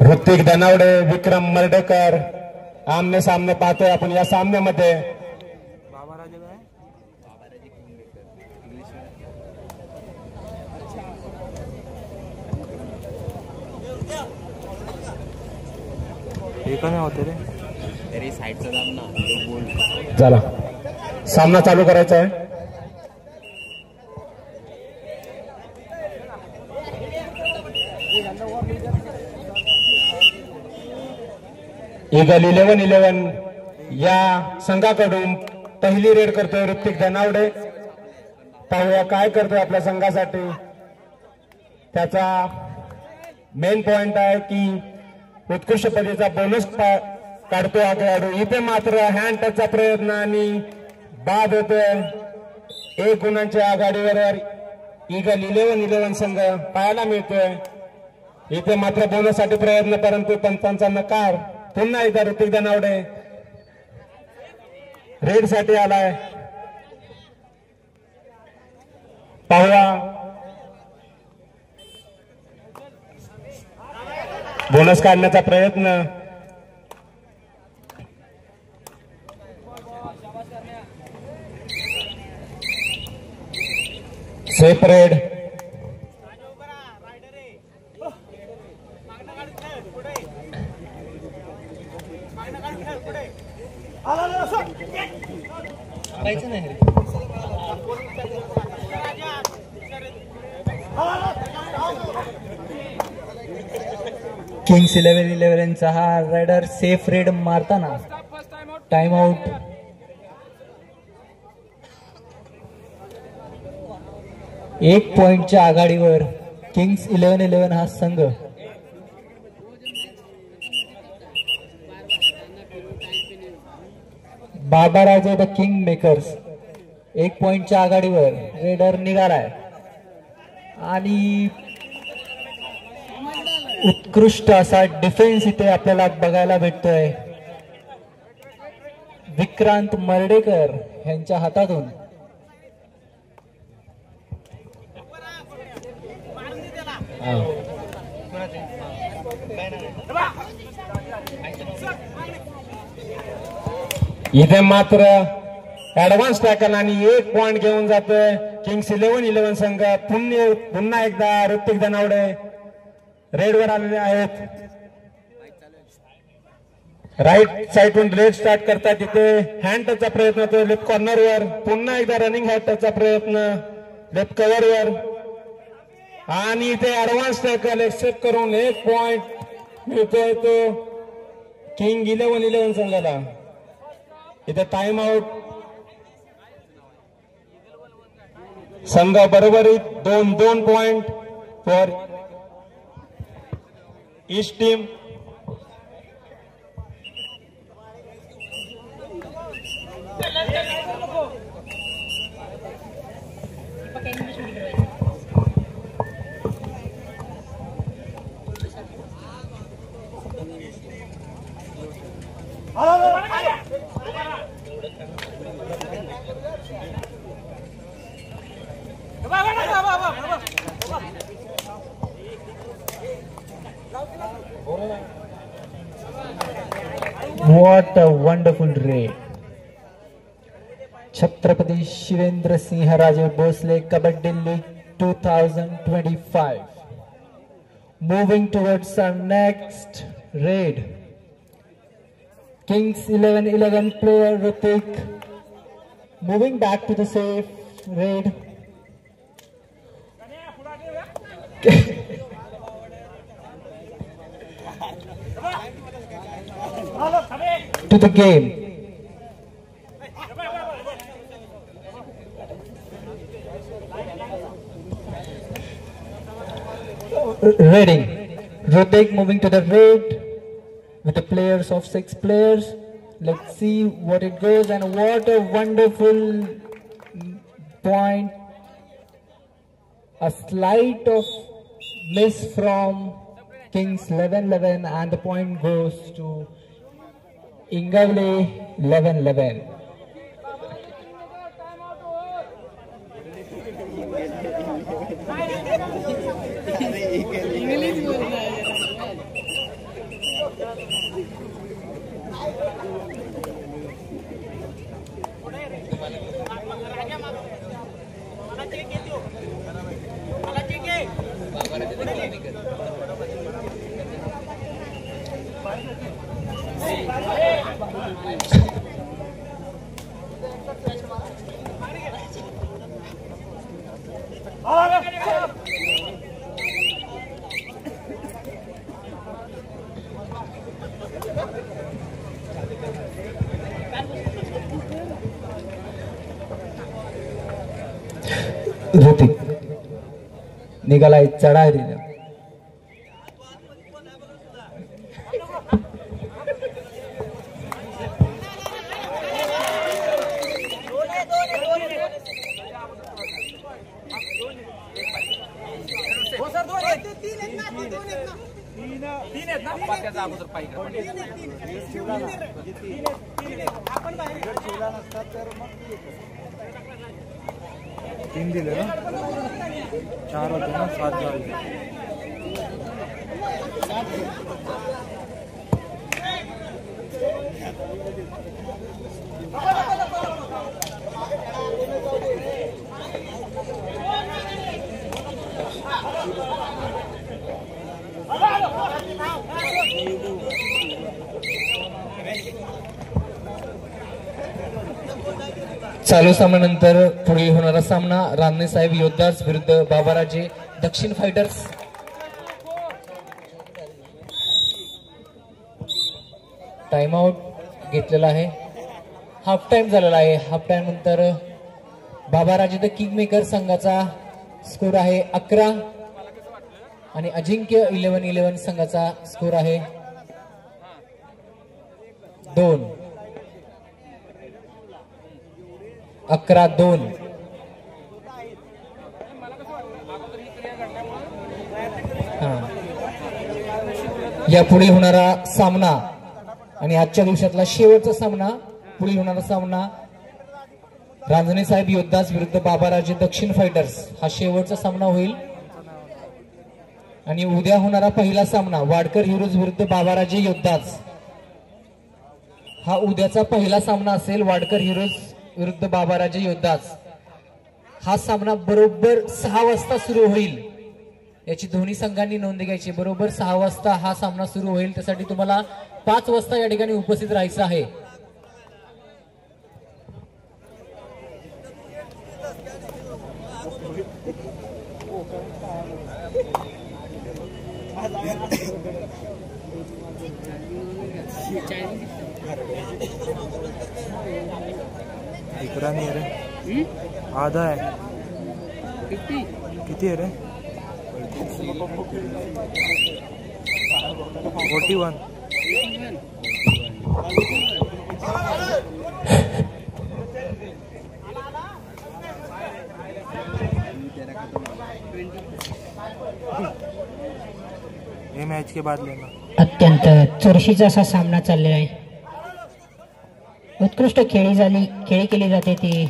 ऋतिक धनावडे विक्रम मर्डेकर आमने सामने पाहतोय आपण या सामन्यामध्ये. चला सामना चालू करायचा आहे. ईगल 11-11 या संघाकडून पहिली रेड करतोय ऋतिक धनावडे. पाहूया काय करतोय आपल्या संघासाठी. त्याचा मेन पॉइंट आहे की उत्कृष्ट पदवीचा बोनस काढतोय हा खेळाडू. इथे मात्र हँड टचचा प्रयत्न आणि बाद होतोय. 1 गुणांच्या आघाडीवर ईगल 11-11 संघ पाहायला मिळतोय. इथे मात्र बोनससाठी प्रयत्न परंतु पंचांचा नकार. पुन्हा एकदा ऋतिक धनावडे रेड साठी आलाय. पाहूया बोनस काढण्याचा प्रयत्न. Safe red. किंग्स 11-11 हा रायडर सेफ रेड मारताना टाइम आउट. एक पॉइंटच्या आघाडीवर किंग्स 11-11 हा संघ. बाबाराजे द किंग मेकर्स 1 पॉइंटच्या आघाडीवर. रेडर निघालाय आणि उत्कृष्ट असा डिफेन्स इथे आपल्याला बघायला भेटतोय विक्रांत मर्डेकर यांच्या हातातून. इथे मात्र ऍडव्हान्स टॅकल आणि 1 पॉइंट घेऊन जातोय किंग्स 11-11 संघ. पुन्हा एकदा ऋतिक धनावडे रेडवर आलेले आहेत. राईट साईडून रेड स्टार्ट करतात. तिथे हँड टचचा प्रयत्न होतो लेफ्ट कॉर्नरवर. पुन्हा एकदा रनिंग हँड टचचा प्रयत्न लेफ्ट कव्हरवर आणि इथे ऍडव्हान्स टॅकल एक्सेप्ट करून 1 पॉइंट मिळतोय तो किंग 11-11 संघाला. इथे टाइम आउट. संघ बरोबरीत 2-2 point for each team. What a wonderful raid. Chhatrapati Shirendra Singh Raje Bhosle Kabaddi League 2025. Moving towards our next raid. Kings 11-11 player Hrithik moving back to the safe raid. To the game. Reading. Hrithik moving to the raid with the players of 6 players. Let's see what it goes, and what a wonderful point. A slight of miss from Kings 11-11 and the point goes to Ingavle 11-11. Hrithik निघालाय चढाय दिला. तीन दिले ना, 4 होते ना, 7 झाले. चालू सामन्यानंतर पुढील होणारा सामना रान्ने साहेब योद्धास विरुद्ध बाबाराजे दक्षिण फायटर्स. टाइम आउट घेतलेला आहे. हाफ टाइम झालेला आहे. हाफ टाइम नंतर बाबाराजे द किंग मेकर संघाचा स्कोर आहे 11 आणि अजिंक्य 11-11 संघाचा स्कोर आहे 2. 11-2. या पुढे होणारा सामना आणि आजच्या दिवसातला शेवटचा सामना, पुढे होणारा सामना रांजणे साहेब योद्धास विरुद्ध बाबाराजे दक्षिण फायटर्स हा शेवटचा सामना होईल. आणि उद्या होणारा पहिला सामना वाडकर हिरोज विरुद्ध बाबाराजे योद्धास हा उद्याचा पहिला सामना असेल. वाडकर हिरोज विरुद्ध बाबाराजे योद्धास हा सामना बरोबर 6 वाजता सुरू होईल. याची दोन्ही संघांनी नोंद घ्यायची. बरोबर 6 वाजता हा सामना सुरू होईल. त्यासाठी तुम्हाला 5 वाजता या ठिकाणी उपस्थित राहायचं आहे. इकरा नहीं है रे, आधा है. किती है रे? 41. ये मैच के बाद लेना. अत्यंत चुरशीचा असा सामना चाललेला आहे. उत्कृष्ट खेळी केली जाते ती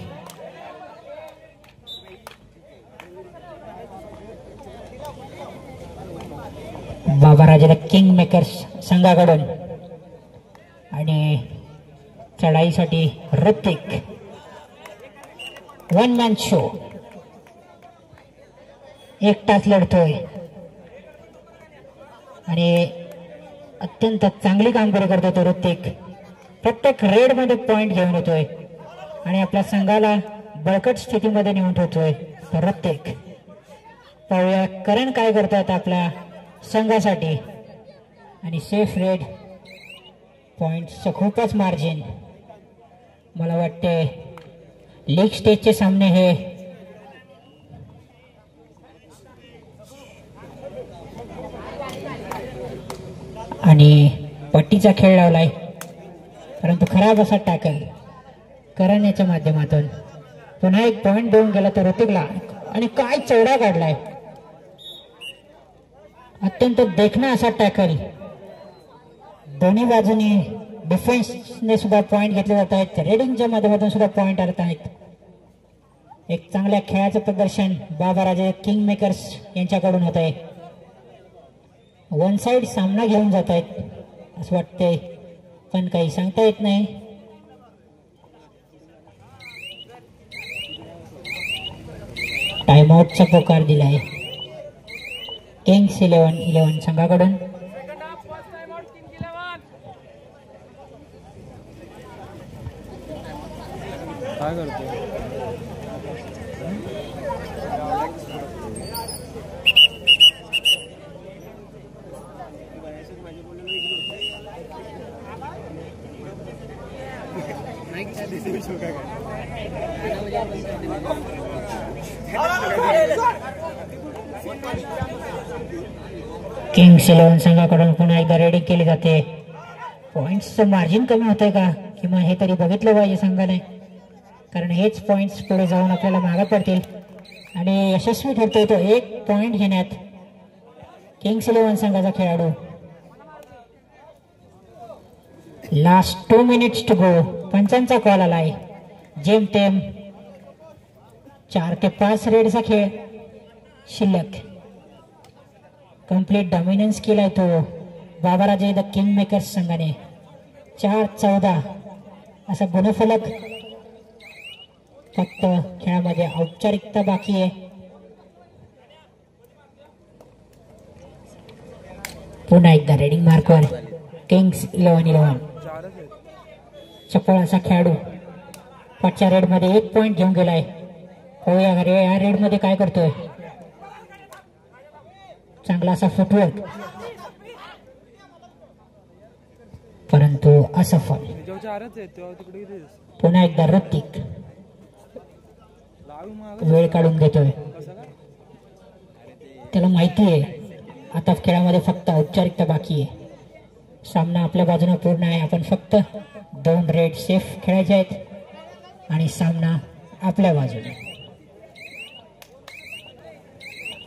बाबाराजे किंग मेकर्स संघाकडून आणि चढाईसाठी ऋतिक 1 मॅन शो एकटाच लढतोय आणि अत्यंत चांगली कामगिरी करतो तो ऋतिक. प्रत्येक रेड मध्ये पॉइंट घेऊन येतोय आणि आपल्या संघाला बळकट स्थितीमध्ये नेऊन ठेवतोय तो ऋतिक. पाहूया करण काय करतात आपल्या संघासाठी. आणि सेफ रेड पॉइंटचं खूपच मार्जिन. मला वाटते लीग स्टेजचे सामने हे आणि पट्टीचा खेळ लावलाय, परंतु खराब असा टॅकल करण्याच्या माध्यमातून पुन्हा एक पॉइंट देऊन गेला तर ऋतिकला. आणि काय चौडा काढलाय. अत्यंत देखणा असा टॅकल. दोन्ही बाजूनी डिफेन्सने सुद्धा पॉइंट घेतले जात आहेत. रेडिंगच्या माध्यमातून सुद्धा पॉइंट आणत आहेत. एक चांगल्या खेळाचं प्रदर्शन बाबाराजे किंग मेकर्स यांच्याकडून होत आहे. वन साइड सामना घेऊन जात आहेत असं वाटतंय, पण काही सांगता येत नाही. टाइम आउटचा पुकार दिला आहे. किंग्स 11 संघाकडून. काय करतो किंग्स 11 संघाकडून पुन्हा एकदा रेडिंग केली जाते. पॉइंट्सचं मार्जिन कमी होतंय का किंवा हे तरी बघितलं पाहिजे संघाने, कारण हेच पॉइंट्स पुढे जाऊन आपल्याला मागे पडतील आणि यशस्वी ठरतोय तो 1 पॉइंट घेण्यात किंग्स 11 संघाचा खेळाडू. Last 2 minutes to go. पंचांचा कॉल आलाय. जेमतेम 4 ते 5 रेडचा खेळ शिल्लक. कंप्लीट डॉमिनन्स केलाय तो बाबाराजे द किंग मेकर्स संघाने. 4-14 असा गुणफलक. फक्त खेळामध्ये औपचारिकता बाकी आहे. पुन्हा एकदा रेडिंग मार्कवर किंग्स 11 चपळ असा खेळाडू. पाचच्या रेडमध्ये 1 पॉइंट घेऊन गेलाय. हो या रेडमध्ये काय करतोय. चांगला असा फुटवर्क परंतु असफल. पुन्हा एकदा ऋतिक वेळ काढून घेतोय. त्याला माहिती आहे आता खेळामध्ये फक्त औपचारिकता बाकी आहे. सामना आपल्या बाजूने पूर्ण आहे. आपण फक्त 2 रेड सेफ खेळायचे आहेत आणि सामना आपल्या बाजूने.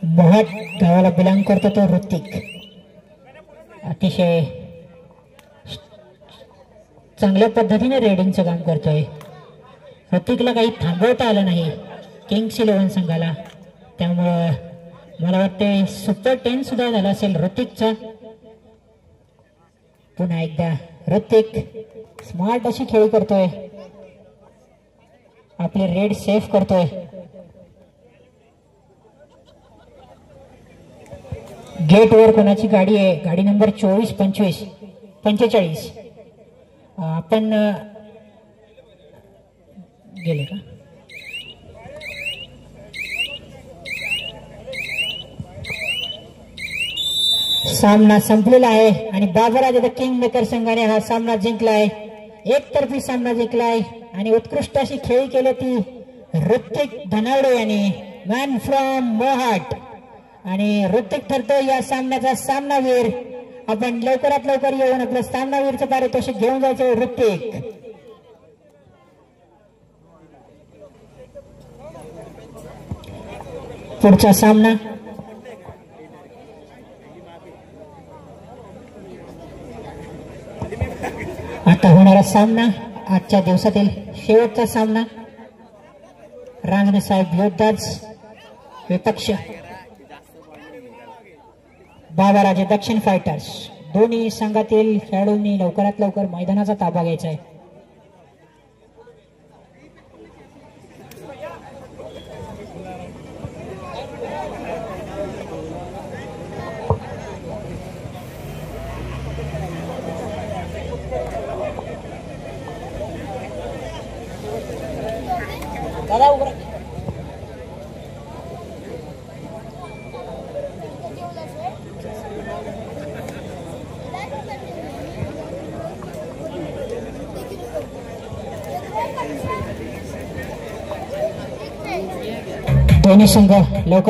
मोहाट गावाला बिलॉंग करतो तो ऋतिक. अतिशय चांगल्या पद्धतीने रेडिंगचं काम करतोय. ऋतिकला काही थांबवता आलं नाही किंग्स 11 संघाला, त्यामुळं मला वाटते सुपर 10 सुद्धा झाला असेल ऋतिकचा. पुन्हा एकदा ऋतिक स्मार्ट अशी खेळी करतोय. आपले रेड सेफ करतोय. गेटवर कोणाची गाडी आहे. गाडी नंबर 24-45 आपण गेले का. सामना संपलेला आहे आणि बाबाराजे द किंग मेकर संघाने हा सामना जिंकलाय. एकतर्फी सामना जिंकलाय आणि उत्कृष्ट अशी खेळी केली ती ऋतिक धनावडे यांनी, मॅन फ्रॉम मोहाट. आणि ऋतिक ठरतोय या सामन्याचा सामनावीर. आपण लवकरात लवकर येऊन आपलं सामनावीरचं पारितोषिक घेऊन जायचं. ऋतिक पुढचा सामना आता होणारा सामना आजच्या दिवसातील शेवटचा सामना. रांगणे साहेब योद्धाच विपक्ष बाबाराजे दक्षिण फायटर्स. दोन्ही संघातील खेळाडूंनी लवकरात लवकर मैदानाचा ताबा घ्यायचा आहे. दोन्ही संघ लवकर